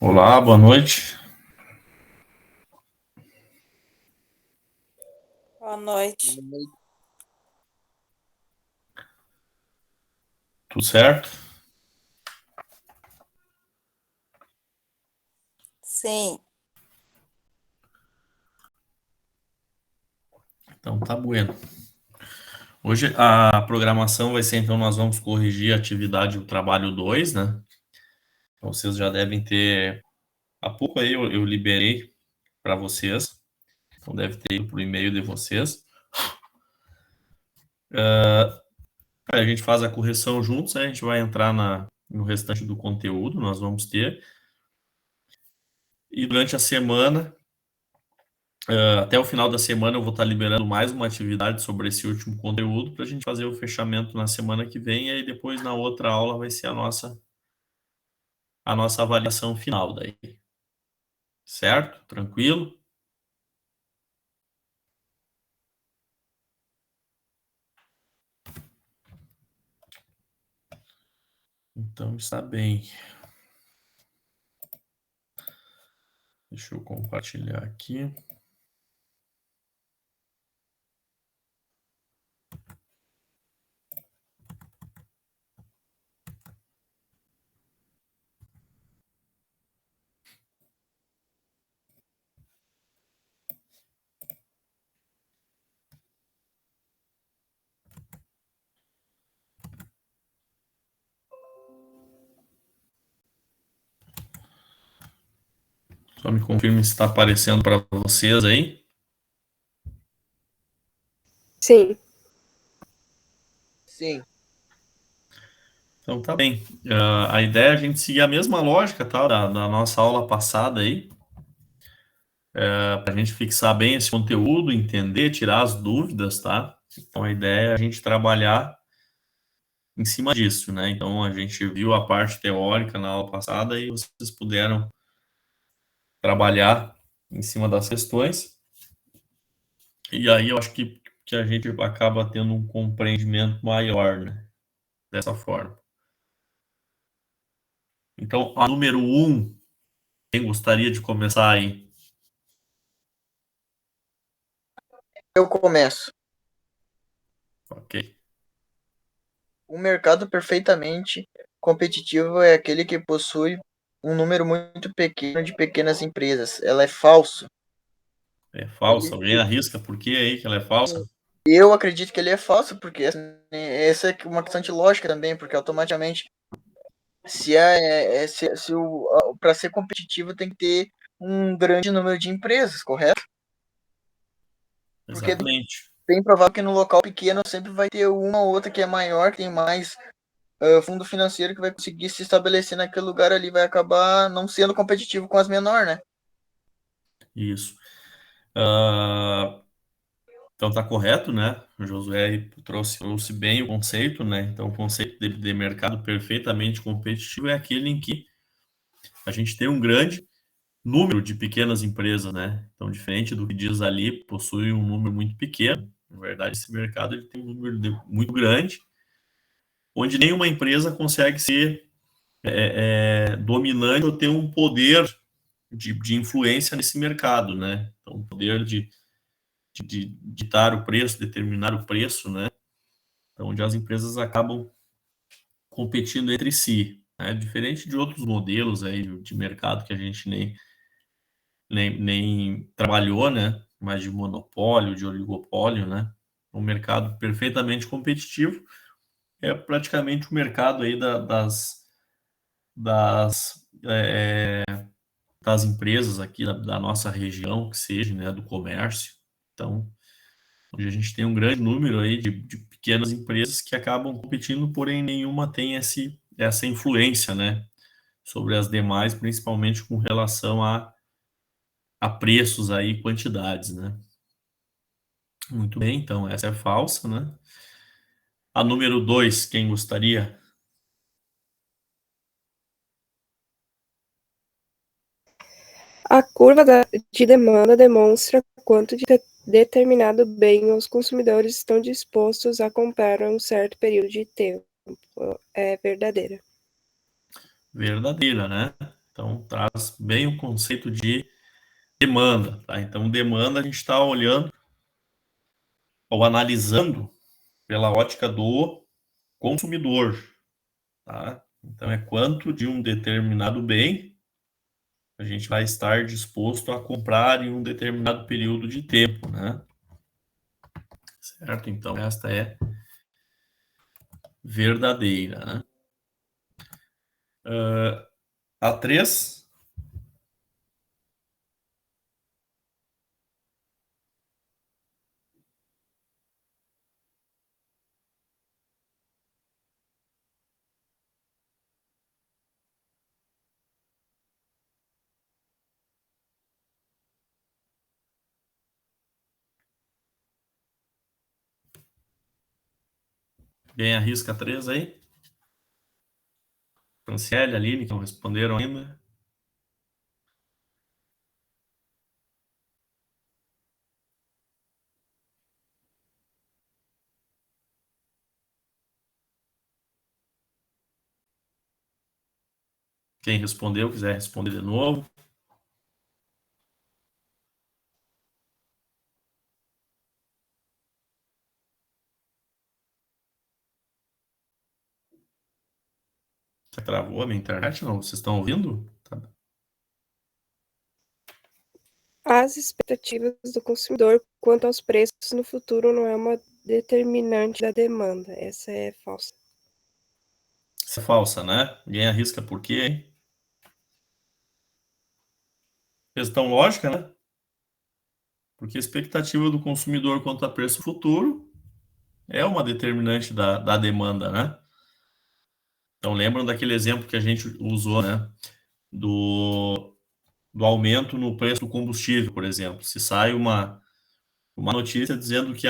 Olá, boa noite. Boa noite. Tudo certo? Sim, Então tá bueno. Hoje a programação vai ser, então, nós vamos corrigir a atividade do trabalho 2, né? Então vocês já devem ter. Há pouco aí eu liberei para vocês. Então deve ter ido pro e-mail de vocês. Aí a gente faz a correção juntos, aí a gente vai entrar no restante do conteúdo, nós vamos ter. E durante a semana, até o final da semana, eu vou estar liberando mais uma atividade sobre esse último conteúdo para a gente fazer o fechamento na semana que vem, e aí depois na outra aula vai ser a nossa avaliação final daí. Certo? Tranquilo? Então está bem. Deixa eu compartilhar aqui. Só me confirme se está aparecendo para vocês aí. Sim. Sim. Então tá bem. A ideia é a gente seguir a mesma lógica, tá, da nossa aula passada aí, para a gente fixar bem esse conteúdo, entender, tirar as dúvidas, tá? Então a ideia é a gente trabalhar em cima disso, né? Então a gente viu a parte teórica na aula passada e vocês puderam trabalhar em cima das questões. E aí eu acho que a gente acaba tendo um compreendimento maior, né? Dessa forma. Então, a número 1, quem gostaria de começar aí? Eu começo. Ok. Um mercado perfeitamente competitivo é aquele que possui um número muito pequeno de pequenas empresas. Ela é falso. É falsa? Alguém arrisca por que aí que ela é falsa? Eu acredito que ele é falso, porque essa é uma questão de lógica também, porque automaticamente, se para ser competitivo tem que ter um grande número de empresas, correto? Porque é Exatamente. bem provável que no local pequeno sempre vai ter uma ou outra que é maior, que tem mais fundo financeiro que vai conseguir se estabelecer naquele lugar ali, vai acabar não sendo competitivo com as menores, né? Isso. Então tá correto, né? O Josué trouxe bem o conceito, né? Então o conceito de mercado perfeitamente competitivo é aquele em que a gente tem um grande número de pequenas empresas, né? Então, diferente do que diz ali, possui um número muito pequeno. Na verdade, esse mercado ele tem um número muito grande, onde nenhuma empresa consegue ser dominante ou ter um poder de influência nesse mercado, né? Então, o poder de ditar o preço, determinar o preço, né? Então, onde as empresas acabam competindo entre si, né? Diferente de outros modelos aí de mercado que a gente nem trabalhou, né? Mais de monopólio, de oligopólio, né? Um mercado perfeitamente competitivo é praticamente o mercado aí das, é, das empresas aqui da nossa região, que seja, né? Do comércio. Então, onde a gente tem um grande número aí de pequenas empresas que acabam competindo, porém nenhuma tem essa influência, né? Sobre as demais, principalmente com relação a preços aí, quantidades, né? Muito bem, então essa é falsa, né? A número 2, quem gostaria? A curva de demanda demonstra quanto de determinado bem os consumidores estão dispostos a comprar em um certo período de tempo. É verdadeira. Verdadeira, né? Então, traz bem o conceito de demanda. Tá? Então, demanda a gente está olhando ou analisando pela ótica do consumidor. Tá? Então, é quanto de um determinado bem a gente vai estar disposto a comprar em um determinado período de tempo, né? Certo? Então, esta é verdadeira, né? A 3, quem arrisca 3 aí? Franciele, Aline, que não responderam ainda. Quem respondeu, quiser responder de novo. Você travou a minha internet? Não, vocês estão ouvindo? Tá. As expectativas do consumidor quanto aos preços no futuro não é uma determinante da demanda. Essa é falsa. Essa é falsa, né? Ninguém arrisca por quê, hein? Questão lógica, né? Porque a expectativa do consumidor quanto a preço futuro é uma determinante da demanda, né? Então, lembram daquele exemplo que a gente usou, né? Do aumento no preço do combustível, por exemplo. Se sai uma notícia dizendo que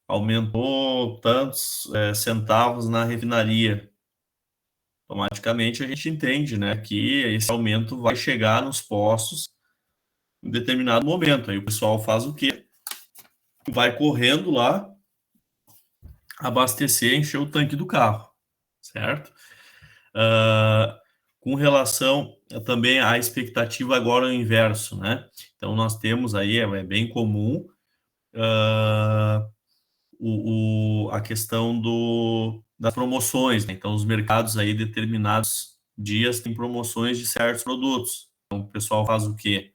aumentou tantos centavos na refinaria, automaticamente a gente entende, né, que esse aumento vai chegar nos postos em determinado momento. Aí o pessoal faz o quê? Vai correndo lá abastecer, encher o tanque do carro, certo? Com relação também à expectativa agora o inverso, né? Então nós temos aí, é bem comum, a questão das promoções, né? Então os mercados aí determinados dias têm promoções de certos produtos. Então o pessoal faz o quê?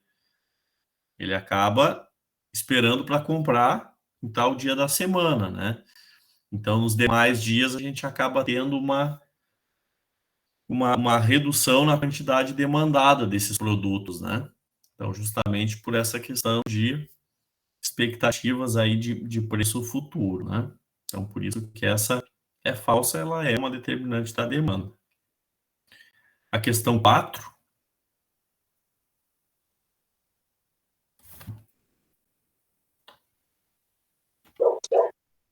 Ele acaba esperando para comprar em tal dia da semana, né? Então nos demais dias a gente acaba tendo uma redução na quantidade demandada desses produtos, né? Então, justamente por essa questão de expectativas aí de preço futuro, né? Então, por isso que essa é falsa, ela é uma determinante da demanda. A questão 4,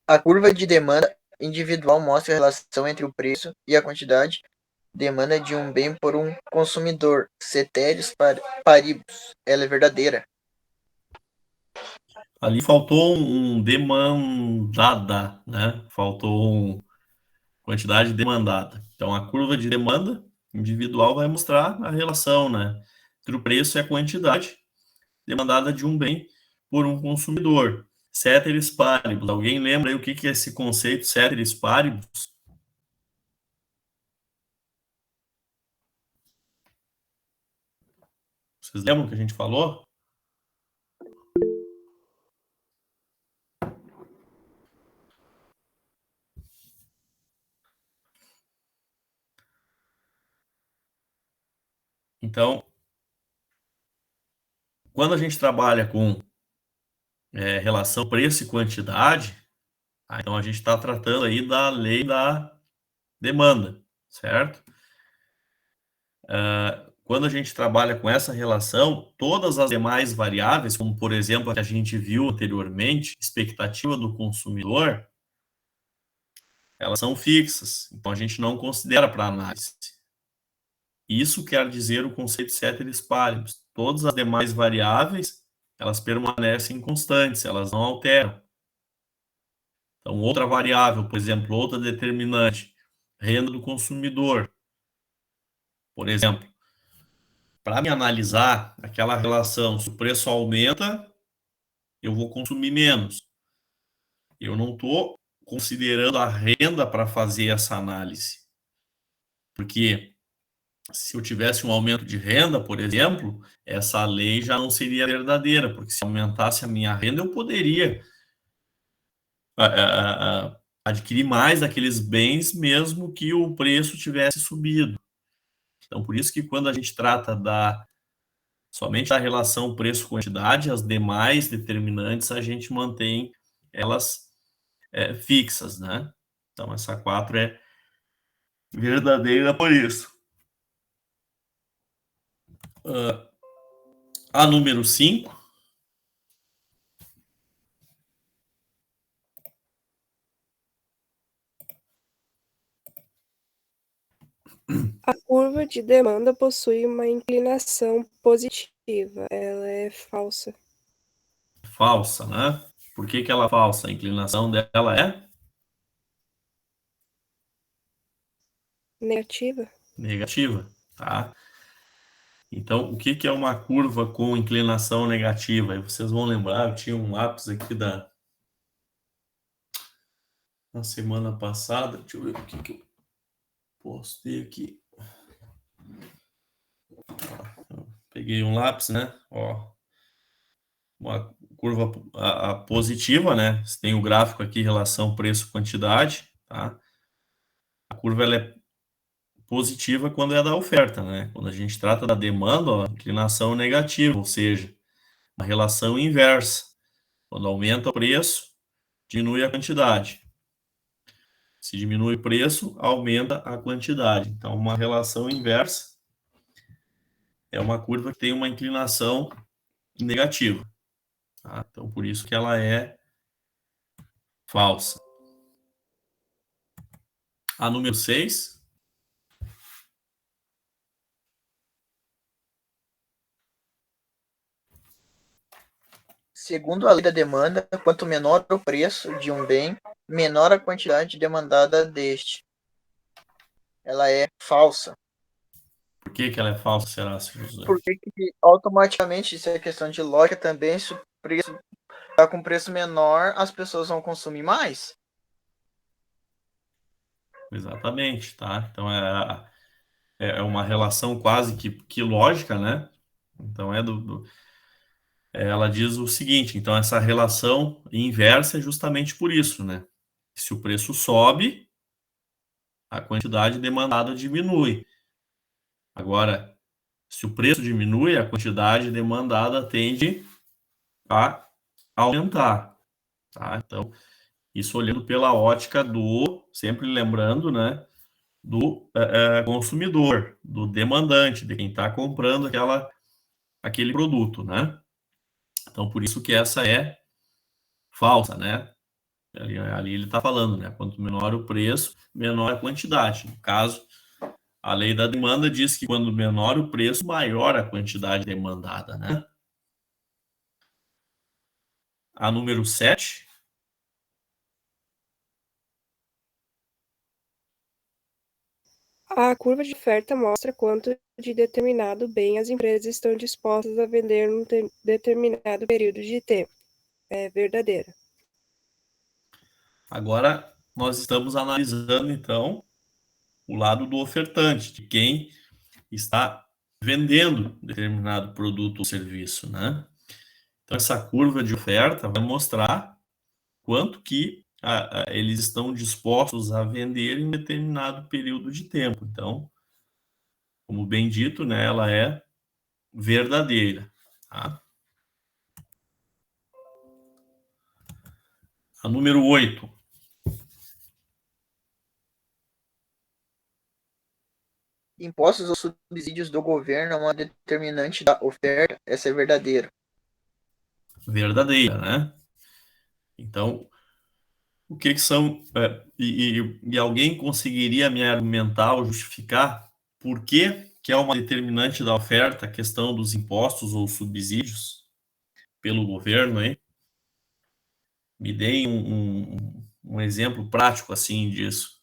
A curva de demanda individual mostra a relação entre o preço e a quantidade demanda de um bem por um consumidor. Ceteris paribus. Ela é verdadeira. ali faltou um demandada, né? Faltou quantidade demandada. Então, a curva de demanda individual vai mostrar a relação, né? Entre o preço e a quantidade demandada de um bem por um consumidor. Ceteris paribus. Alguém lembra aí o que é esse conceito ceteris paribus? Vocês lembram que a gente falou? Então, quando a gente trabalha com relação preço e quantidade, então a gente está tratando aí da lei da demanda, certo? Quando a gente trabalha com essa relação, todas as demais variáveis, como por exemplo a que a gente viu anteriormente, expectativa do consumidor, elas são fixas, então a gente não considera para análise. Isso quer dizer o conceito ceteris paribus. Todas as demais variáveis, elas permanecem constantes, elas não alteram. Então, outra variável, por exemplo, outra determinante, renda do consumidor. Por exemplo, para me analisar aquela relação, se o preço aumenta, eu vou consumir menos. Eu não estou considerando a renda para fazer essa análise. Porque se eu tivesse um aumento de renda, por exemplo, essa lei já não seria verdadeira, porque se aumentasse a minha renda, eu poderia adquirir mais daqueles bens, mesmo que o preço tivesse subido. Então, por isso que quando a gente trata somente da relação preço-quantidade, as demais determinantes a gente mantém elas fixas, né? Então, essa 4 é verdadeira por isso. A número 5. A curva de demanda possui uma inclinação positiva. Ela é falsa. Falsa, né? Por que ela é falsa? A inclinação dela é Negativa? negativa, tá? Então, o que é uma curva com inclinação negativa? Aí vocês vão lembrar, eu tinha um lápis aqui na semana passada. Deixa eu ver o que eu postei aqui. Peguei um lápis, né? Ó, uma curva positiva, né? Você tem o gráfico aqui, relação preço-quantidade, tá? A curva ela é positiva quando é da oferta, né? Quando a gente trata da demanda, ó, inclinação negativa, ou seja, a relação inversa. Quando aumenta o preço, diminui a quantidade. Se diminui o preço, aumenta a quantidade. Então, uma relação inversa é uma curva que tem uma inclinação negativa. Tá? Então, por isso que ela é falsa. A número 6. Segundo a lei da demanda, quanto menor o preço de um bem, menor a quantidade demandada deste. Ela é falsa. Por que ela é falsa, será, José? Porque automaticamente, isso é questão de lógica também, se o preço está com preço menor, as pessoas vão consumir mais. Exatamente, tá? Então, é uma relação quase que lógica, né? Então, ela diz o seguinte, então essa relação inversa é justamente por isso, né? Se o preço sobe, a quantidade demandada diminui. Agora, se o preço diminui, a quantidade demandada tende a aumentar, tá? Então, isso olhando pela ótica sempre lembrando, né, do consumidor, do demandante, de quem está comprando aquele produto, né? Então, por isso que essa é falsa, né? Ali ele está falando, né? Quanto menor o preço, menor a quantidade. No caso, a lei da demanda diz que quando menor o preço, maior a quantidade demandada, né? A número 7. A curva de oferta mostra quanto de determinado bem as empresas estão dispostas a vender num determinado período de tempo. É verdadeira. Agora, nós estamos analisando, então, o lado do ofertante, de quem está vendendo determinado produto ou serviço, né? Então, essa curva de oferta vai mostrar quanto que eles estão dispostos a vender em determinado período de tempo. Então, como bem dito, né, ela é verdadeira. Tá? A número 8. Impostos ou subsídios do governo é uma determinante da oferta. Essa é verdadeira. Verdadeira, né? Então, o que são... e alguém conseguiria me argumentar ou justificar por que é uma determinante da oferta a questão dos impostos ou subsídios pelo governo, hein? Me deem um exemplo prático assim disso.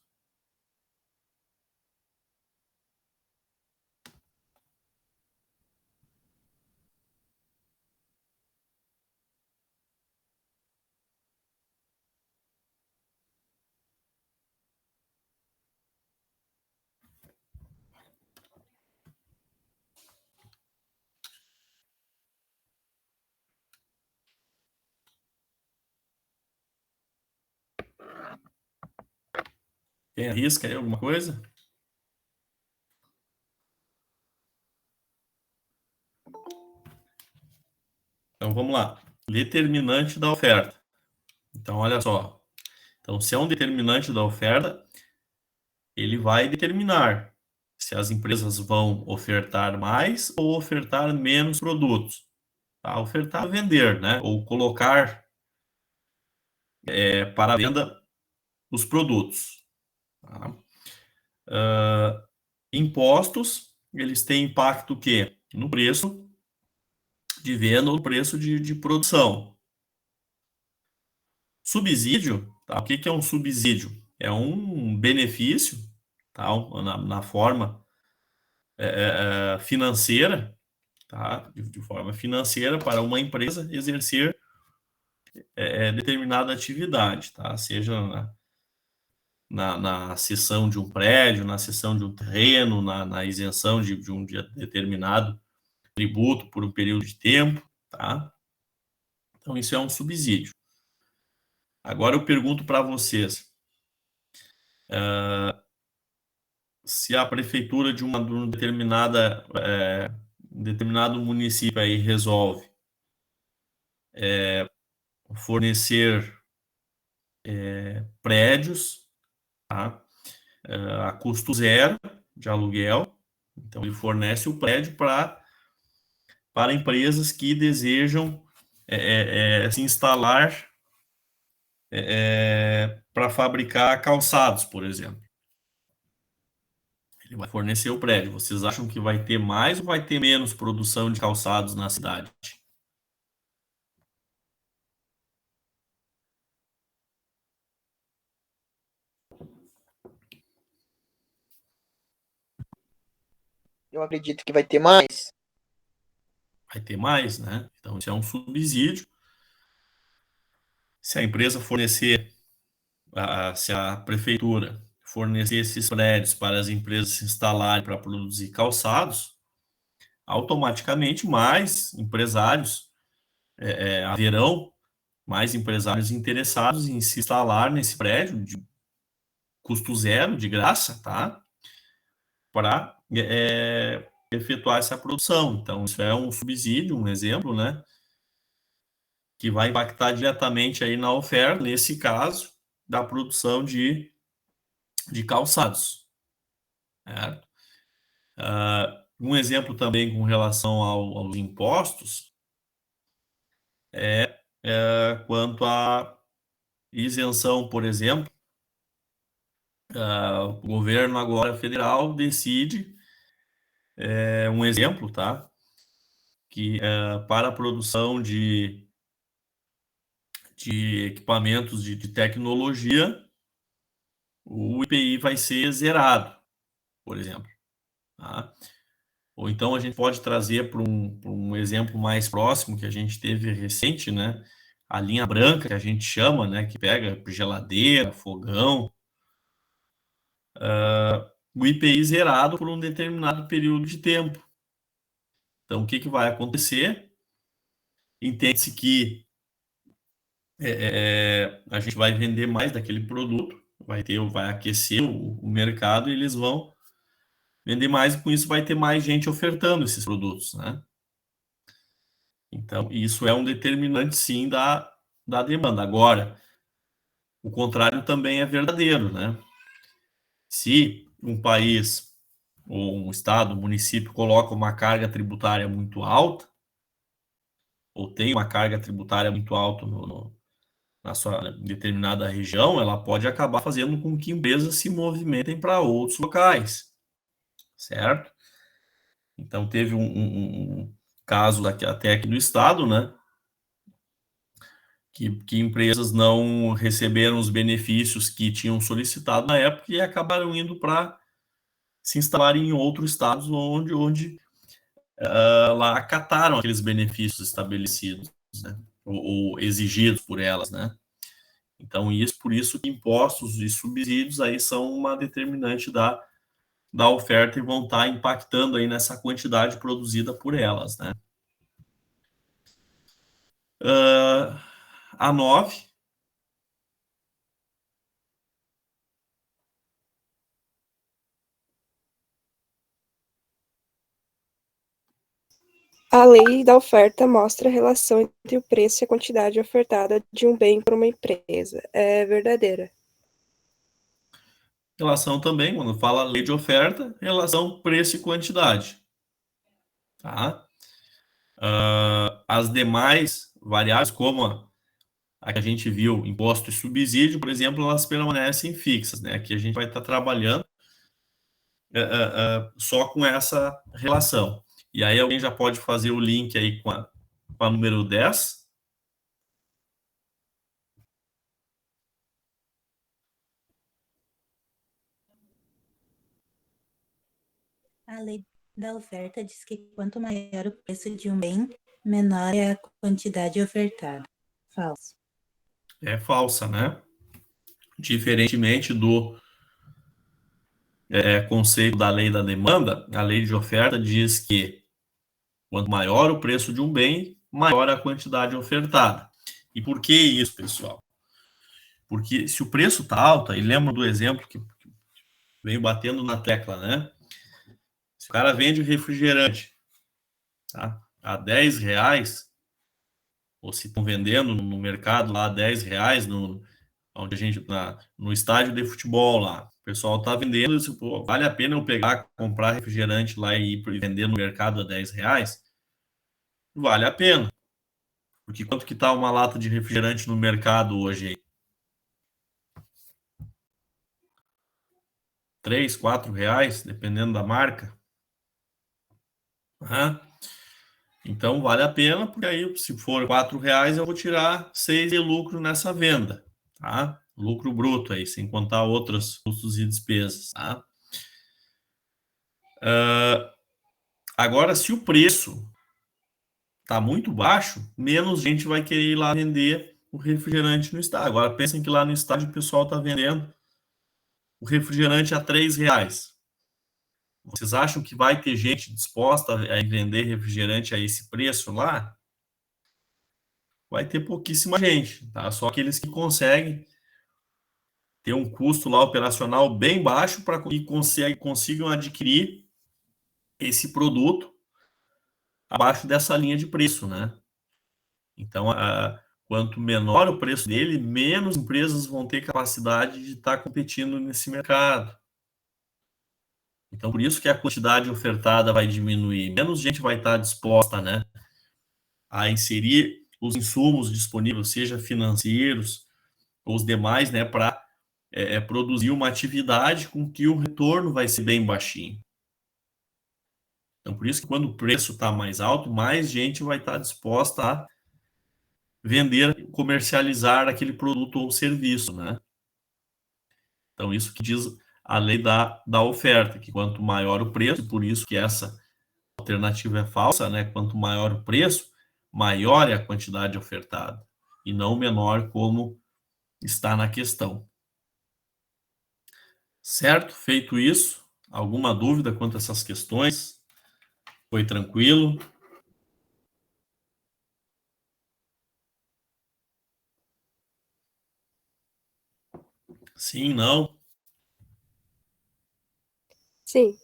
Quem arrisca aí alguma coisa? Então, vamos lá. Determinante da oferta. Então, olha só. Então, se é um determinante da oferta, ele vai determinar se as empresas vão ofertar mais ou ofertar menos produtos. Tá? Ofertar, vender, né? Ou colocar para venda os produtos. Tá? Impostos, eles têm impacto o quê? No preço de venda ou no preço de produção. Subsídio, tá? O que é um subsídio? É um benefício, tá? Na forma financeira, tá? De forma financeira para uma empresa exercer determinada atividade, tá? Seja na cessão de um prédio, na cessão de um terreno, na isenção de um determinado tributo por um período de tempo, tá? Então, isso é um subsídio. Agora eu pergunto para vocês, se a prefeitura de um determinado município aí resolve fornecer prédios, tá? A custo zero de aluguel, então ele fornece o prédio para empresas que desejam se instalar para fabricar calçados, por exemplo. Ele vai fornecer o prédio. Vocês acham que vai ter mais ou vai ter menos produção de calçados na cidade? Eu acredito que vai ter mais. Vai ter mais, né? Então, isso é um subsídio. Se a empresa fornecer, se a prefeitura fornecer esses prédios para as empresas se instalarem para produzir calçados, automaticamente mais empresários haverão mais empresários interessados em se instalar nesse prédio de custo zero, de graça, tá? Para efetuar essa produção. Então, isso é um subsídio, um exemplo, né? Que vai impactar diretamente aí na oferta, nesse caso, da produção de calçados. Certo? Um exemplo também com relação aos impostos quanto à isenção, por exemplo, o governo agora federal decide, um exemplo, tá? Que para a produção de equipamentos de tecnologia, o IPI vai ser zerado, por exemplo. Tá? Ou então a gente pode trazer para um exemplo mais próximo que a gente teve recente, né? A linha branca, que a gente chama, né? Que pega geladeira, fogão. O IPI zerado por um determinado período de tempo. Então, o que vai acontecer? Entende-se que a gente vai vender mais daquele produto, vai aquecer o mercado e eles vão vender mais, e com isso vai ter mais gente ofertando esses produtos, né? Então, isso é um determinante, sim, da demanda. Agora, o contrário também é verdadeiro, né? Se um país, ou um estado, um município, coloca uma carga tributária muito alta, ou tem uma carga tributária muito alta na sua determinada região, ela pode acabar fazendo com que empresas se movimentem para outros locais, certo? Então, teve um caso até aqui no estado, né? Que empresas não receberam os benefícios que tinham solicitado na época e acabaram indo para se instalar em outros estados onde lá acataram aqueles benefícios estabelecidos, né? Ou exigidos por elas, né? Então, por isso que impostos e subsídios aí são uma determinante da oferta e vão estar impactando aí nessa quantidade produzida por elas, né? A 9 A lei da oferta mostra a relação entre o preço e a quantidade ofertada de um bem por uma empresa. É verdadeira. Relação também, quando fala lei de oferta, relação preço e quantidade. Tá? As demais variáveis, como a que a gente viu, imposto e subsídio, por exemplo, elas permanecem fixas, né? Aqui a gente vai estar trabalhando só com essa relação. E aí alguém já pode fazer o link aí com a número 10. A lei da oferta diz que quanto maior o preço de um bem, menor é a quantidade ofertada. Falso. É falsa, né? Diferentemente do conceito da lei da demanda, a lei de oferta diz que quanto maior o preço de um bem, maior a quantidade ofertada. E por que isso, pessoal? Porque se o preço está alto, e lembra do exemplo que venho batendo na tecla, né? Se o cara vende refrigerante, tá, a R$ 10, ou se estão vendendo no mercado lá a R$ 10, onde a gente, no estádio de futebol lá, o pessoal está vendendo, pô, vale a pena eu pegar, comprar refrigerante lá e ir vender no mercado a R$ 10? Vale a pena. Porque quanto que tá uma lata de refrigerante no mercado hoje? R$ 3, R$ 4, dependendo da marca. Então vale a pena, porque aí se for R$ 4, eu vou tirar 6 de lucro nessa venda, tá? Lucro bruto aí, sem contar outros custos e despesas, tá? Agora, se o preço tá muito baixo, menos gente vai querer ir lá vender o refrigerante no estádio. Agora, pensem que lá no estádio o pessoal tá vendendo o refrigerante a R$ 3. Vocês acham que vai ter gente disposta a vender refrigerante a esse preço lá? Vai ter pouquíssima gente, tá? Só aqueles que conseguem ter um custo lá operacional bem baixo para que consigam adquirir esse produto abaixo dessa linha de preço, né? Então, quanto menor o preço dele, menos empresas vão ter capacidade de estar competindo nesse mercado. Então, por isso que a quantidade ofertada vai diminuir. Menos gente vai estar disposta, né, a inserir os insumos disponíveis, seja financeiros ou os demais, né, para produzir uma atividade com que o retorno vai ser bem baixinho. Então, por isso que quando o preço está mais alto, mais gente vai estar disposta a vender, comercializar aquele produto ou serviço, né? Então, isso que diz a lei da oferta, que quanto maior o preço, por isso que essa alternativa é falsa, né? Quanto maior o preço, maior é a quantidade ofertada, e não menor como está na questão. Certo? Feito isso, alguma dúvida quanto a essas questões? Foi tranquilo? Sim, não? Sim.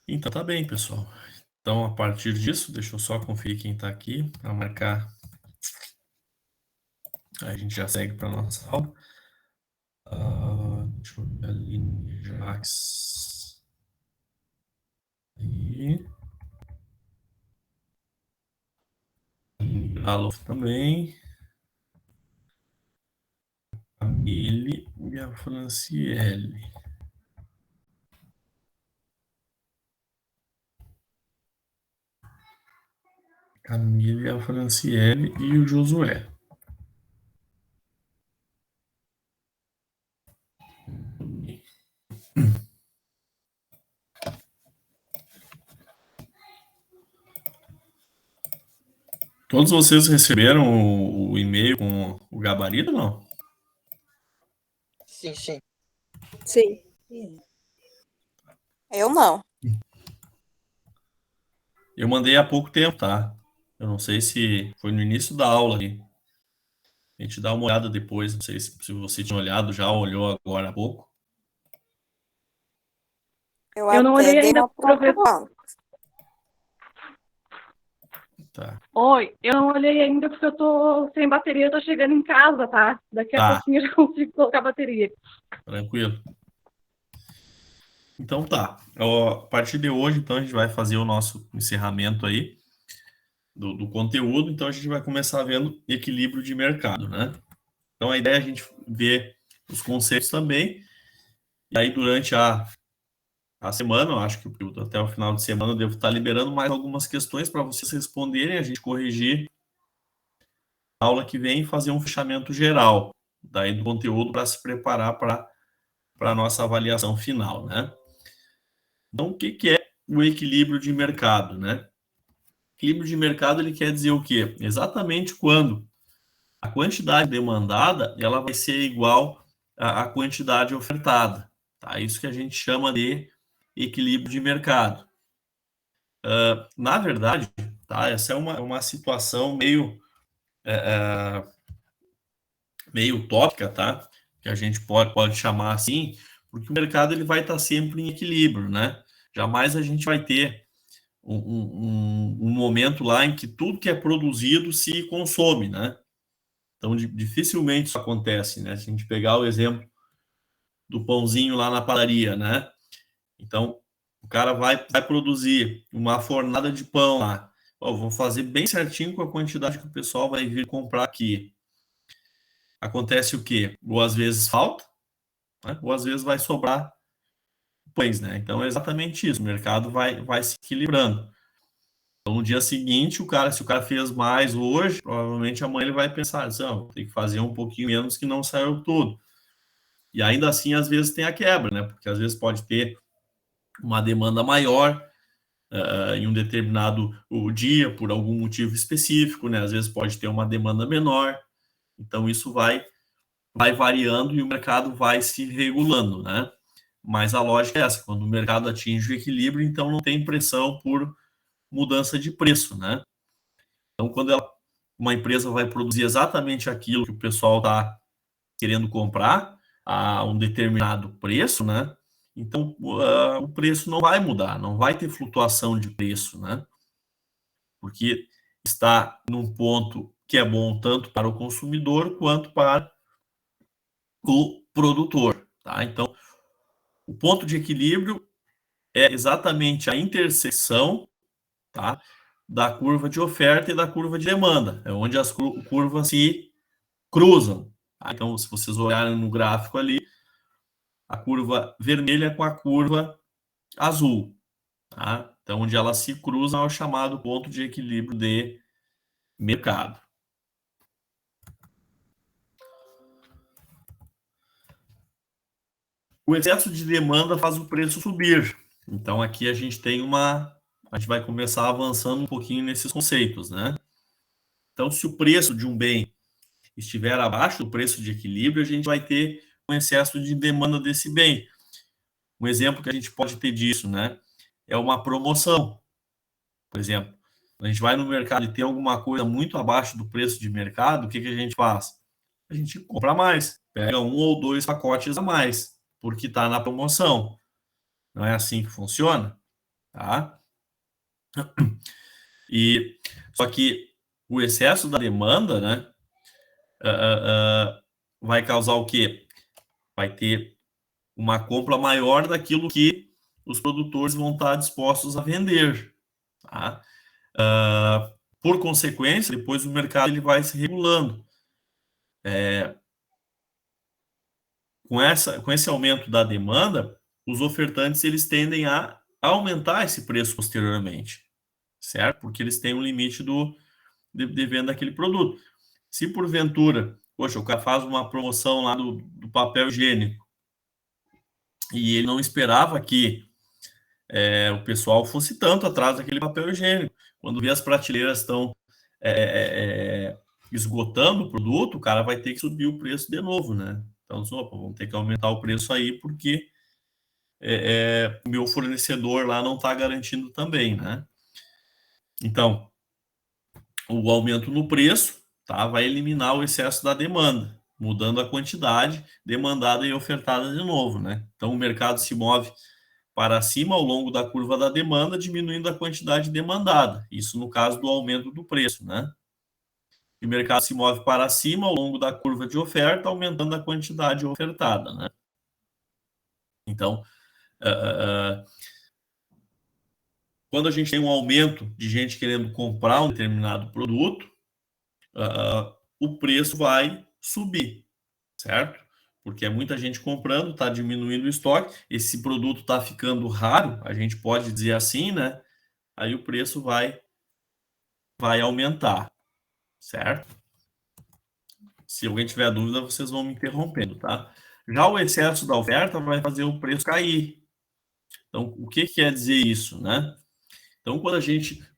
Então tá bem, pessoal. Então, a partir disso, deixa eu só conferir quem está aqui para marcar. Aí a gente já segue para nossa aula. Deixa eu ver ali, Jax. E Alô também. Camille e a Franciele. Camille, a Franciele e o Josué. Todos vocês receberam o e-mail com o gabarito ou não? Sim, sim. Sim. Eu não. Eu mandei há pouco tempo, tá? Eu não sei se foi no início da aula ali. A gente dá uma olhada depois, não sei se você tinha olhado já ou olhou agora há pouco. Eu não até olhei dei ainda, uma professor. procurada. Tá. Oi, eu não olhei ainda porque eu tô sem bateria, eu tô chegando em casa, tá? Daqui a Tá. pouquinho eu já consigo colocar a bateria. Tranquilo. Então tá. Ó, a partir de hoje, então, a gente vai fazer o nosso encerramento aí do conteúdo. Então, a gente vai começar vendo equilíbrio de mercado, né? Então, a ideia é a gente ver os conceitos também. E aí, durante a semana, eu acho que até o final de semana eu devo estar liberando mais algumas questões para vocês responderem, a gente corrigir a aula que vem e fazer um fechamento geral daí do conteúdo para se preparar para a nossa avaliação final, né? Então, o que é o equilíbrio de mercado, né? Equilíbrio de mercado, ele quer dizer o quê? Exatamente quando a quantidade demandada, ela vai ser igual à quantidade ofertada, tá? Isso que a gente chama de equilíbrio de mercado. Na verdade, tá? Essa é uma situação meio utópica, tá? Que a gente pode chamar assim, porque o mercado ele vai estar sempre em equilíbrio, né? Jamais a gente vai ter um momento lá em que tudo que é produzido se consome, né? Então, dificilmente isso acontece, né? Se a gente pegar o exemplo do pãozinho lá na padaria, né? Então, o cara vai produzir uma fornada de pão lá. Vou fazer bem certinho com a quantidade que o pessoal vai vir comprar aqui. Acontece o quê? Ou às vezes falta, né? Ou às vezes vai sobrar pães, né? Então, é exatamente isso. O mercado vai se equilibrando. Então, no dia seguinte, se o cara fez mais hoje, provavelmente amanhã ele vai pensar, não, tem que fazer um pouquinho menos que não saiu tudo. E ainda assim, às vezes tem a quebra, né? Porque às vezes pode ter uma demanda maior em um determinado dia, por algum motivo específico, né? Às vezes pode ter uma demanda menor. Então, isso vai variando e o mercado vai se regulando, né? Mas a lógica é essa, quando o mercado atinge o equilíbrio, então não tem pressão por mudança de preço, né? Então, quando uma empresa vai produzir exatamente aquilo que o pessoal está querendo comprar a um determinado preço, né? Então, o preço não vai mudar, não vai ter flutuação de preço, né? Porque está num ponto que é bom tanto para o consumidor quanto para o produtor, tá? Então, o ponto de equilíbrio é exatamente a interseção, tá, da curva de oferta e da curva de demanda. É onde as curvas se cruzam. Tá? Então, se vocês olharem no gráfico ali, a curva vermelha com a curva azul. Tá? Então, onde elas se cruzam é o chamado ponto de equilíbrio de mercado. O excesso de demanda faz o preço subir. Então, aqui a gente vai começar avançando um pouquinho nesses conceitos, né? Então, se o preço de um bem estiver abaixo do preço de equilíbrio, a gente vai ter um excesso de demanda desse bem. Um exemplo que a gente pode ter disso, né? É uma promoção. Por exemplo, a gente vai no mercado e tem alguma coisa muito abaixo do preço de mercado, o que a gente faz? A gente compra mais, pega 1 ou 2 pacotes a mais, porque está na promoção. Não é assim que funciona, tá? E só que o excesso da demanda, né, vai causar o quê? Vai ter uma compra maior daquilo que os produtores vão estar dispostos a vender, tá? Por consequência, depois o mercado ele vai se regulando. Com esse aumento da demanda, os ofertantes eles tendem a aumentar esse preço posteriormente, certo? Porque eles têm um limite de venda daquele produto. Se porventura, poxa, o cara faz uma promoção lá do papel higiênico e ele não esperava que o pessoal fosse tanto atrás daquele papel higiênico. Quando vê as prateleiras estão esgotando o produto, o cara vai ter que subir o preço de novo, né? Então, vamos ter que aumentar o preço aí, porque o meu fornecedor lá não está garantindo também, né? Então, o aumento no preço, tá, vai eliminar o excesso da demanda, mudando a quantidade demandada e ofertada de novo, né? Então, o mercado se move para cima ao longo da curva da demanda, diminuindo a quantidade demandada. Isso no caso do aumento do preço, né? E o mercado se move para cima ao longo da curva de oferta, aumentando a quantidade ofertada, né? Então, quando a gente tem um aumento de gente querendo comprar um determinado produto, o preço vai subir, certo? Porque é muita gente comprando, está diminuindo o estoque, esse produto está ficando raro, a gente pode dizer assim, né? Aí o preço vai aumentar, certo? Se alguém tiver dúvida, vocês vão me interrompendo, tá? Já o excesso da oferta vai fazer o preço cair. Então, o que quer dizer isso, né? Então,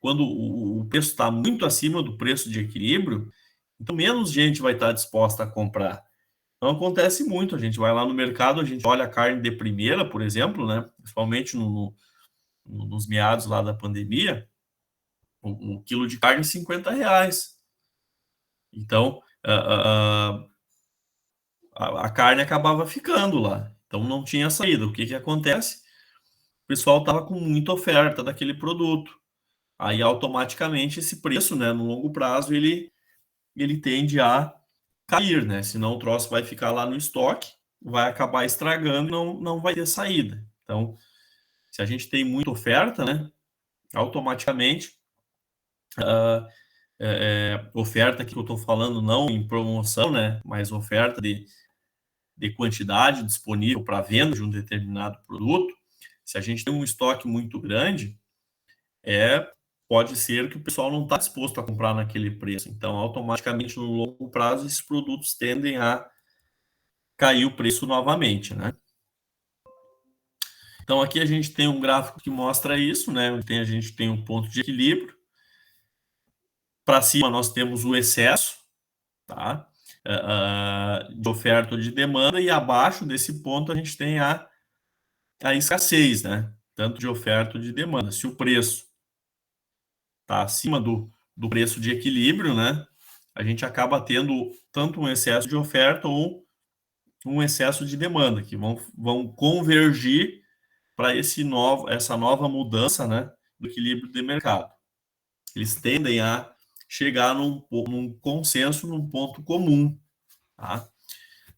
quando o preço está muito acima do preço de equilíbrio, então menos gente vai estar disposta a comprar. Então, acontece muito. A gente vai lá no mercado, a gente olha a carne de primeira, por exemplo, né? Principalmente nos meados lá da pandemia, um quilo de carne, R$50. Então, a carne acabava ficando lá. Então, não tinha saída. O que acontece? O pessoal estava com muita oferta daquele produto. Aí, automaticamente, esse preço, né, no longo prazo, ele tende a cair, né? Senão o troço vai ficar lá no estoque, vai acabar estragando e não vai ter saída. Então, se a gente tem muita oferta, né, automaticamente, oferta que eu estou falando não em promoção, né, mas oferta de quantidade disponível para venda de um determinado produto, se a gente tem um estoque muito grande, pode ser que o pessoal não está disposto a comprar naquele preço. Então, automaticamente, no longo prazo, esses produtos tendem a cair o preço novamente, né? Então, aqui a gente tem um gráfico que mostra isso, né? A gente tem um ponto de equilíbrio. Para cima, nós temos o excesso, tá? De oferta ou de demanda, e abaixo desse ponto a gente tem a escassez, né? Tanto de oferta ou de demanda. Se o preço está acima do preço de equilíbrio, né? A gente acaba tendo tanto um excesso de oferta ou um excesso de demanda, que vão convergir para essa nova mudança, né, do equilíbrio de mercado. Eles tendem a chegar num consenso, num ponto comum, tá?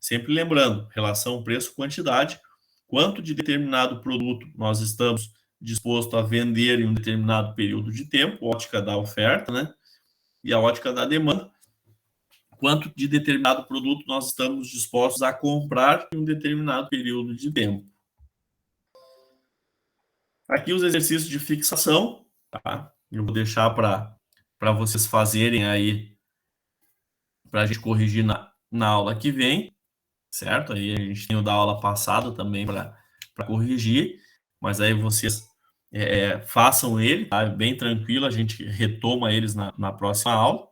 Sempre lembrando, relação preço-quantidade, quanto de determinado produto nós estamos dispostos a vender em um determinado período de tempo, ótica da oferta, né, e a ótica da demanda, quanto de determinado produto nós estamos dispostos a comprar em um determinado período de tempo. Aqui os exercícios de fixação, tá? Eu vou deixar para vocês fazerem aí, para a gente corrigir na aula que vem, certo? Aí a gente tem o da aula passada também para corrigir, mas aí vocês façam ele, tá? Bem tranquilo, a gente retoma eles na próxima aula.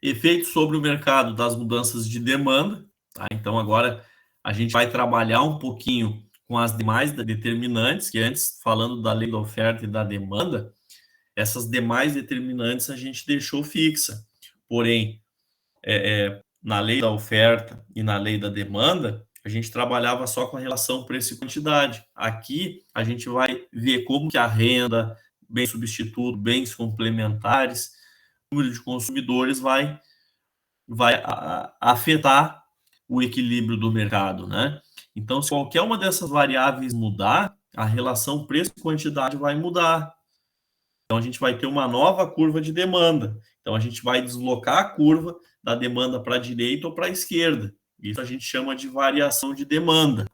Efeitos sobre o mercado das mudanças de demanda, tá? Então agora a gente vai trabalhar um pouquinho com as demais determinantes, que antes, falando da lei da oferta e da demanda, essas demais determinantes a gente deixou fixa. Porém, na lei da oferta e na lei da demanda, a gente trabalhava só com a relação preço e quantidade. Aqui, a gente vai ver como que a renda, bens substituto, bens complementares, número de consumidores vai afetar o equilíbrio do mercado, né? Então, se qualquer uma dessas variáveis mudar, a relação preço-quantidade vai mudar. Então, a gente vai ter uma nova curva de demanda. Então, a gente vai deslocar a curva da demanda para a direita ou para a esquerda. Isso a gente chama de variação de demanda.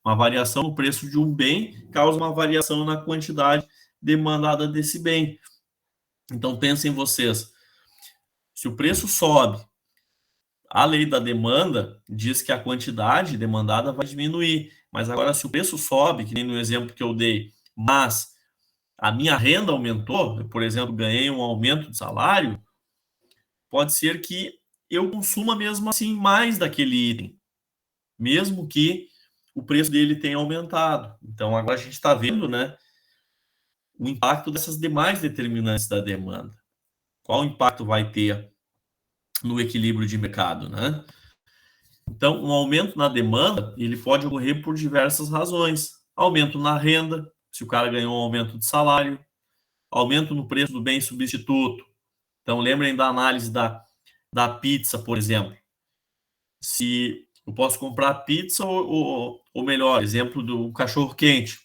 Uma variação no preço de um bem causa uma variação na quantidade demandada desse bem. Então, pensem vocês. Se o preço sobe, a lei da demanda diz que a quantidade demandada vai diminuir. Mas agora, se o preço sobe, que nem no exemplo que eu dei, mas a minha renda aumentou, eu, por exemplo, ganhei um aumento de salário, pode ser que eu consuma mesmo assim mais daquele item, mesmo que o preço dele tenha aumentado. Então, agora a gente está vendo, né, o impacto dessas demais determinantes da demanda. Qual impacto vai ter no equilíbrio de mercado, né? Então, um aumento na demanda, ele pode ocorrer por diversas razões. Aumento na renda, se o cara ganhou um aumento de salário, aumento no preço do bem substituto. Então, lembrem da análise da pizza, por exemplo. Se eu posso comprar pizza ou melhor, exemplo do cachorro-quente.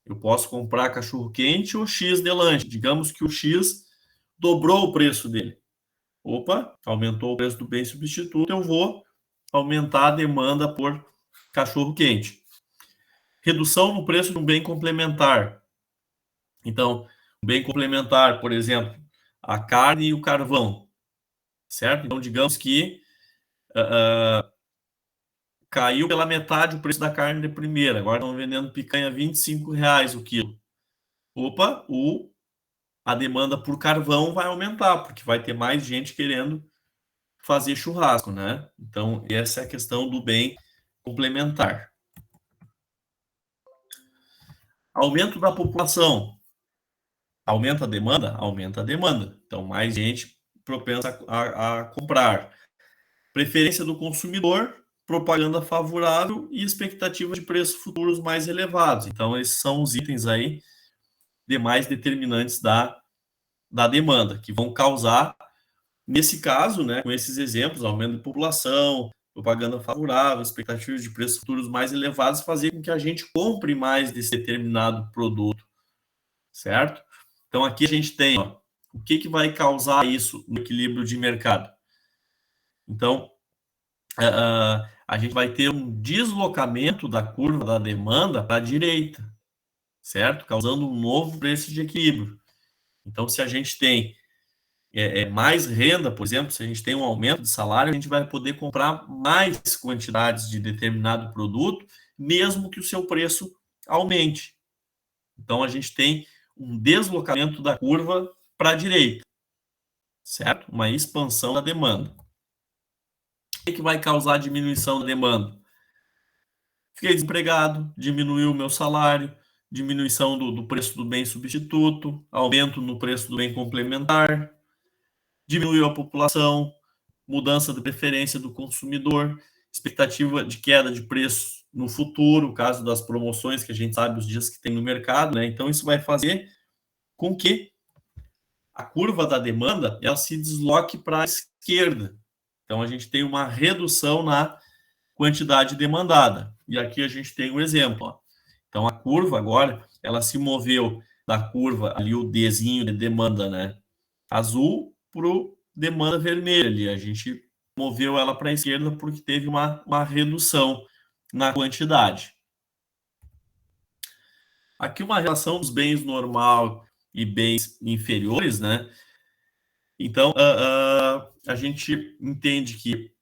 Eu posso comprar cachorro-quente ou X de lanche. Digamos que o X dobrou o preço dele. Opa, aumentou o preço do bem substituto, eu vou aumentar a demanda por cachorro-quente. Redução no preço de um bem complementar. Então, um bem complementar, por exemplo, a carne e o carvão, certo? Então, digamos que caiu pela metade o preço da carne de primeira, agora estão vendendo picanha R$ 25 o quilo. Opa, a demanda por carvão vai aumentar, porque vai ter mais gente querendo fazer churrasco, né? Então, essa é a questão do bem complementar. Aumento da população. Aumenta a demanda? Aumenta a demanda. Então, mais gente propensa a comprar. Preferência do consumidor, propaganda favorável e expectativa de preços futuros mais elevados. Então, esses são os itens aí demais determinantes da demanda, que vão causar, nesse caso, né, com esses exemplos, aumento de população, propaganda favorável, expectativas de preços futuros mais elevados, fazer com que a gente compre mais desse determinado produto, certo? Então, aqui a gente tem, ó, o que vai causar isso no equilíbrio de mercado. Então, a gente vai ter um deslocamento da curva da demanda para a direita, certo? Causando um novo preço de equilíbrio. Então, se a gente tem mais renda, por exemplo, se a gente tem um aumento de salário, a gente vai poder comprar mais quantidades de determinado produto, mesmo que o seu preço aumente. Então, a gente tem um deslocamento da curva para a direita, certo? Uma expansão da demanda. O que vai causar a diminuição da demanda? Fiquei desempregado, diminuiu o meu salário, diminuição do preço do bem substituto, aumento no preço do bem complementar, diminuiu a população, mudança de preferência do consumidor, expectativa de queda de preço no futuro, o caso das promoções que a gente sabe os dias que tem no mercado, né? Então isso vai fazer com que a curva da demanda ela se desloque para a esquerda. Então a gente tem uma redução na quantidade demandada. E aqui a gente tem um exemplo, ó. Então a curva agora, ela se moveu da curva ali, o Dzinho de demanda, né, azul, para o demanda vermelha ali. A gente moveu ela para a esquerda porque teve uma redução na quantidade. Aqui uma relação dos bens normal e bens inferiores, né? Então, a gente entende que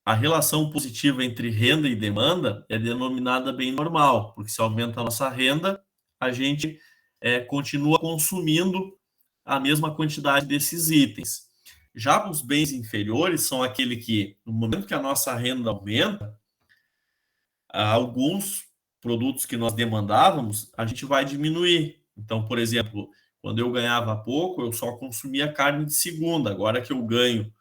a relação positiva entre renda e demanda é denominada bem normal, porque se aumenta a nossa renda, a gente continua consumindo a mesma quantidade desses itens. Já os bens inferiores são aquele que, no momento que a nossa renda aumenta, alguns produtos que nós demandávamos, a gente vai diminuir. Então, por exemplo, quando eu ganhava pouco, eu só consumia carne de segunda. Agora que eu ganho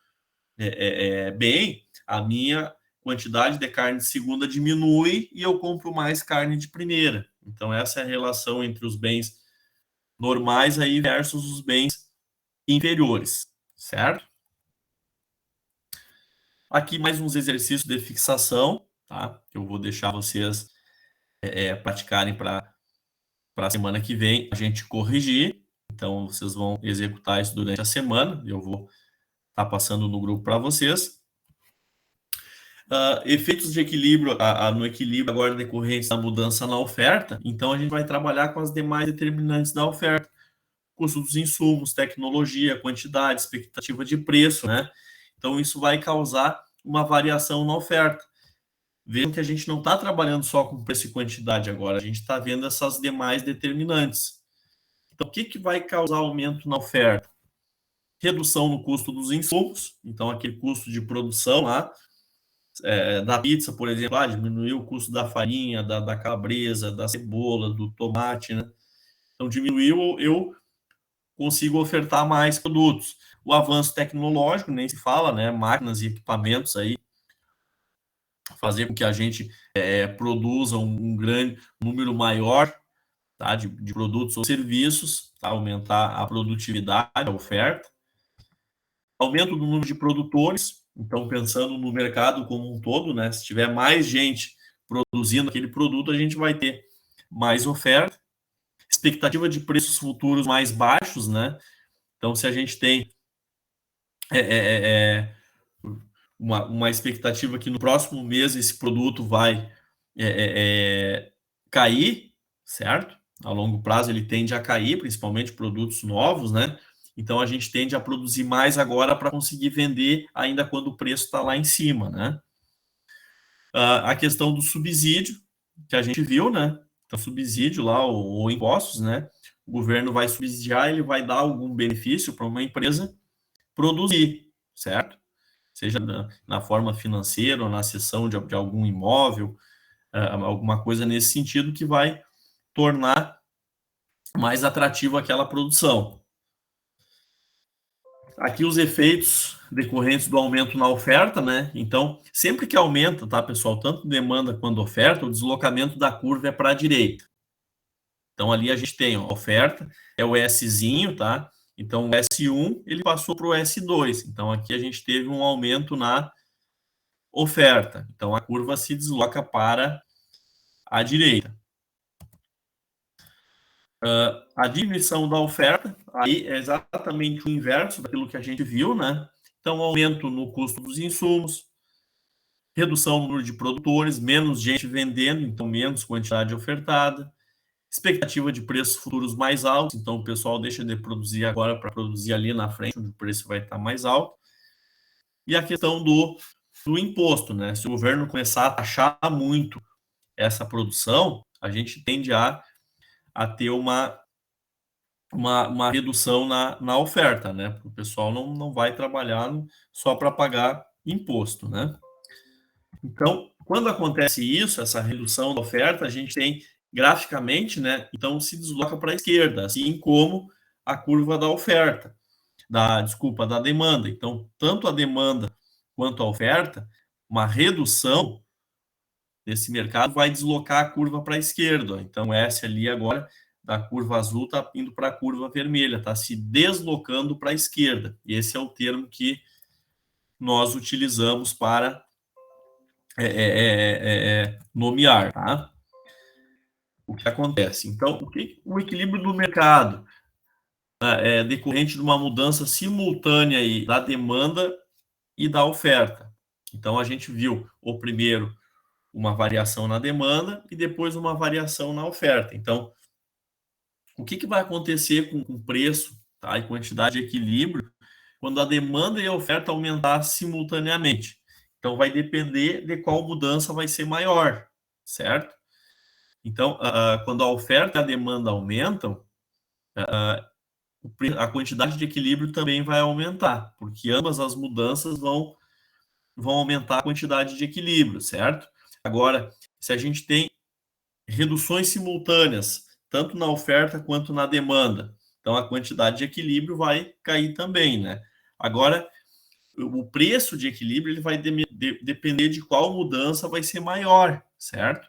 bem, a minha quantidade de carne de segunda diminui e eu compro mais carne de primeira. Então, essa é a relação entre os bens normais aí versus os bens inferiores, certo? Aqui mais uns exercícios de fixação, tá? Eu vou deixar vocês praticarem para a semana que vem a gente corrigir. Então, vocês vão executar isso durante a semana. Eu vou estar passando no grupo para vocês. Efeitos de equilíbrio, no equilíbrio agora decorrentes da mudança na oferta. Então, a gente vai trabalhar com as demais determinantes da oferta. Custo dos insumos, tecnologia, quantidade, expectativa de preço, né? Então, isso vai causar uma variação na oferta. Vejam que a gente não está trabalhando só com preço e quantidade agora, a gente está vendo essas demais determinantes. Então, o que vai causar aumento na oferta? Redução no custo dos insumos, então aquele custo de produção lá, da pizza, por exemplo, diminuiu o custo da farinha, da calabresa, da cebola, do tomate, né? Então, diminuiu, eu consigo ofertar mais produtos. O avanço tecnológico, nem se fala, né? Máquinas e equipamentos aí fazer com que a gente produza um grande número maior, tá, de produtos ou serviços, tá, aumentar a produtividade, a oferta, aumento do número de produtores. Então, pensando no mercado como um todo, né, se tiver mais gente produzindo aquele produto, a gente vai ter mais oferta, expectativa de preços futuros mais baixos, né? Então, se a gente tem uma expectativa que no próximo mês esse produto vai cair, certo? A longo prazo ele tende a cair, principalmente produtos novos, né? Então a gente tende a produzir mais agora para conseguir vender ainda quando o preço está lá em cima, né? A questão do subsídio, que a gente viu, né? Então, subsídio lá, ou impostos, né? O governo vai subsidiar, ele vai dar algum benefício para uma empresa produzir, certo? Seja na forma financeira ou na cessão de algum imóvel, alguma coisa nesse sentido que vai tornar mais atrativo aquela produção. Aqui os efeitos decorrentes do aumento na oferta, né? Então, sempre que aumenta, tá, pessoal, tanto demanda quanto oferta, o deslocamento da curva é para a direita. Então, ali a gente tem a oferta, é o Szinho, tá? Então, o S1, ele passou para o S2. Então, aqui a gente teve um aumento na oferta. Então, a curva se desloca para a direita. A diminuição da oferta, aí é exatamente o inverso daquilo que a gente viu, né? Então, aumento no custo dos insumos, redução no número de produtores, menos gente vendendo, então menos quantidade ofertada, expectativa de preços futuros mais altos, então o pessoal deixa de produzir agora para produzir ali na frente, onde o preço vai estar mais alto. E a questão do imposto, né? Se o governo começar a taxar muito essa produção, a gente tende a ter uma redução na oferta, né? O pessoal não vai trabalhar só para pagar imposto, né? Então, quando acontece isso, essa redução da oferta, a gente tem graficamente, né? Então, se desloca para a esquerda, assim como a curva da oferta, da demanda. Então, tanto a demanda quanto a oferta, uma redução desse mercado vai deslocar a curva para a esquerda. Então, S ali agora, da curva azul, está indo para a curva vermelha, está se deslocando para a esquerda. E esse é o termo que nós utilizamos para nomear, tá? O que acontece? Então, o equilíbrio do mercado é decorrente de uma mudança simultânea aí da demanda e da oferta. Então, a gente viu o primeiro uma variação na demanda e depois uma variação na oferta. Então, o que vai acontecer com o preço, tá, e quantidade de equilíbrio quando a demanda e a oferta aumentar simultaneamente? Então, vai depender de qual mudança vai ser maior, certo? Então, quando a oferta e a demanda aumentam, a quantidade de equilíbrio também vai aumentar, porque ambas as mudanças vão aumentar a quantidade de equilíbrio, certo? Agora, se a gente tem reduções simultâneas, tanto na oferta quanto na demanda, então a quantidade de equilíbrio vai cair também, né? Agora, o preço de equilíbrio ele vai depender de qual mudança vai ser maior, certo?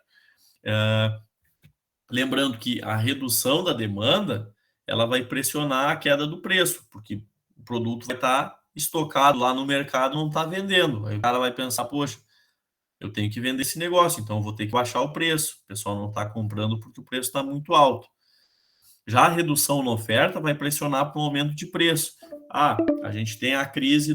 Lembrando que a redução da demanda ela vai pressionar a queda do preço, porque o produto vai estar estocado lá no mercado, não está vendendo. Aí o cara vai pensar, poxa, eu tenho que vender esse negócio, então eu vou ter que baixar o preço. O pessoal não está comprando porque o preço está muito alto. Já a redução na oferta vai pressionar para um aumento de preço. A gente tem a crise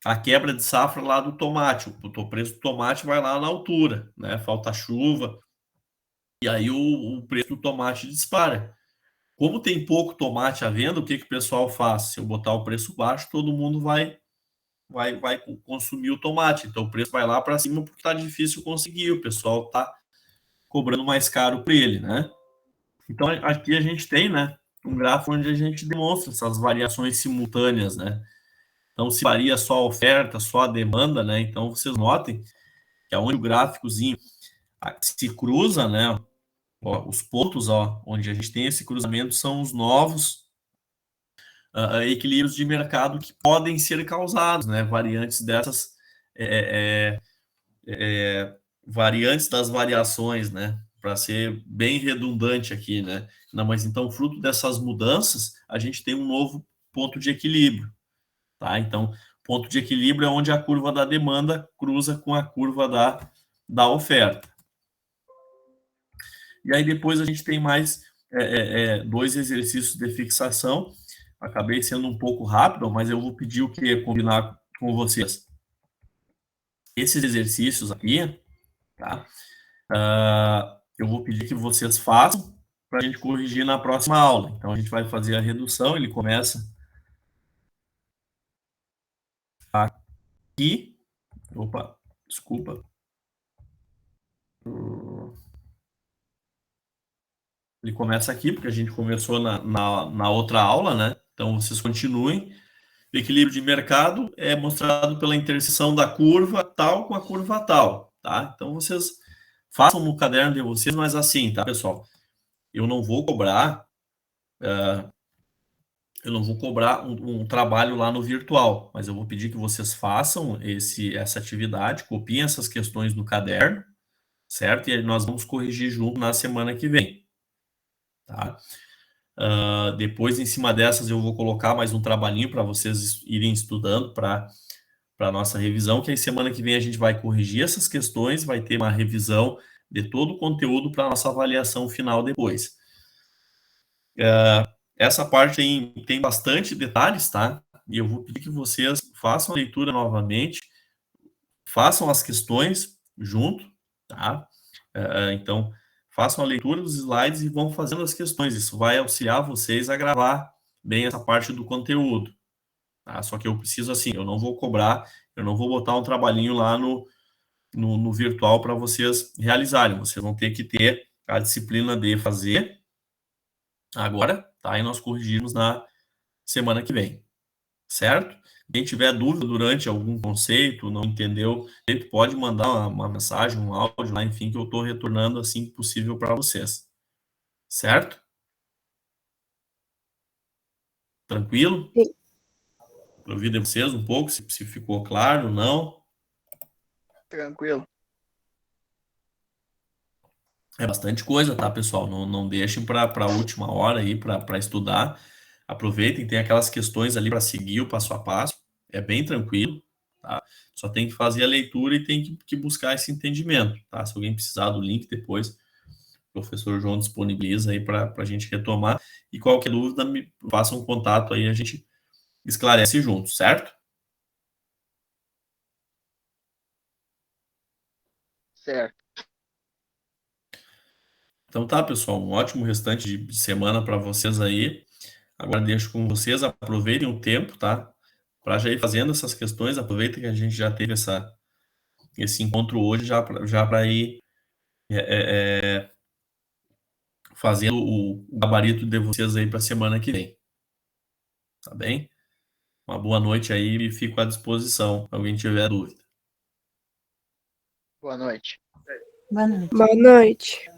a quebra de safra lá do tomate. O preço do tomate vai lá na altura, né? Falta chuva. E aí o preço do tomate dispara. Como tem pouco tomate à venda, o que o pessoal faz? Se eu botar o preço baixo, todo mundo vai consumir o tomate. Então o preço vai lá para cima porque está difícil conseguir. O pessoal está cobrando mais caro por ele, né? Então aqui a gente tem, né, um gráfico onde a gente demonstra essas variações simultâneas, né? Então se varia só a oferta, só a demanda, né? Então vocês notem que aonde o gráficozinho se cruza, né? Os pontos onde a gente tem esse cruzamento são os novos equilíbrios de mercado que podem ser causados, né? Variantes dessas variantes das variações, né? Para ser bem redundante aqui, né? Não, mas então, fruto dessas mudanças, a gente tem um novo ponto de equilíbrio, tá? Então, ponto de equilíbrio é onde a curva da demanda cruza com a curva da oferta. E aí depois a gente tem mais 2 exercícios de fixação. Acabei sendo um pouco rápido, mas eu vou pedir o que combinar com vocês. Esses exercícios aqui, tá? Eu vou pedir que vocês façam para a gente corrigir na próxima aula. Então, a gente vai fazer a redução, ele começa aqui. Opa, desculpa. Ele começa aqui, porque a gente começou na outra aula, né? Então, vocês continuem. O equilíbrio de mercado é mostrado pela interseção da curva tal com a curva tal, tá? Então, vocês façam no caderno de vocês, mas assim, tá, pessoal? Eu não vou cobrar um trabalho lá no virtual, mas eu vou pedir que vocês façam essa atividade, copiem essas questões no caderno, certo? E aí nós vamos corrigir junto na semana que vem, tá? Depois, em cima dessas, eu vou colocar mais um trabalhinho para vocês irem estudando para a nossa revisão, que aí semana que vem a gente vai corrigir essas questões, vai ter uma revisão de todo o conteúdo para a nossa avaliação final depois. Essa parte tem bastante detalhes, tá? E eu vou pedir que vocês façam a leitura novamente, façam as questões junto, tá? Então, façam a leitura dos slides e vão fazendo as questões. Isso vai auxiliar vocês a gravar bem essa parte do conteúdo, tá? Só que eu preciso, assim, eu não vou cobrar, eu não vou botar um trabalhinho lá no virtual para vocês realizarem. Vocês vão ter que ter a disciplina de fazer agora, tá? E nós corrigimos na semana que vem, certo? Quem tiver dúvida durante algum conceito, não entendeu, pode mandar uma mensagem, um áudio lá, enfim, que eu estou retornando assim que possível para vocês, certo? Tranquilo? Sim. Para ouvir de vocês um pouco, se ficou claro, não? Tranquilo. É bastante coisa, tá, pessoal? Não deixem para a última hora aí para estudar. Aproveitem, tem aquelas questões ali para seguir o passo a passo. É bem tranquilo, tá? Só tem que fazer a leitura e tem que buscar esse entendimento, tá? Se alguém precisar do link depois, o professor João disponibiliza aí para a gente retomar. E qualquer dúvida, me faça um contato aí, a gente esclarece junto, certo? Certo. Então tá, pessoal, um ótimo restante de semana para vocês aí. Agora deixo com vocês, aproveitem o tempo, tá? Para já ir fazendo essas questões, aproveita que a gente já teve esse encontro hoje, já para ir fazendo o gabarito de vocês aí para a semana que vem. Tá bem? Uma boa noite aí e fico à disposição, se alguém tiver dúvida. Boa noite. Boa noite. Boa noite.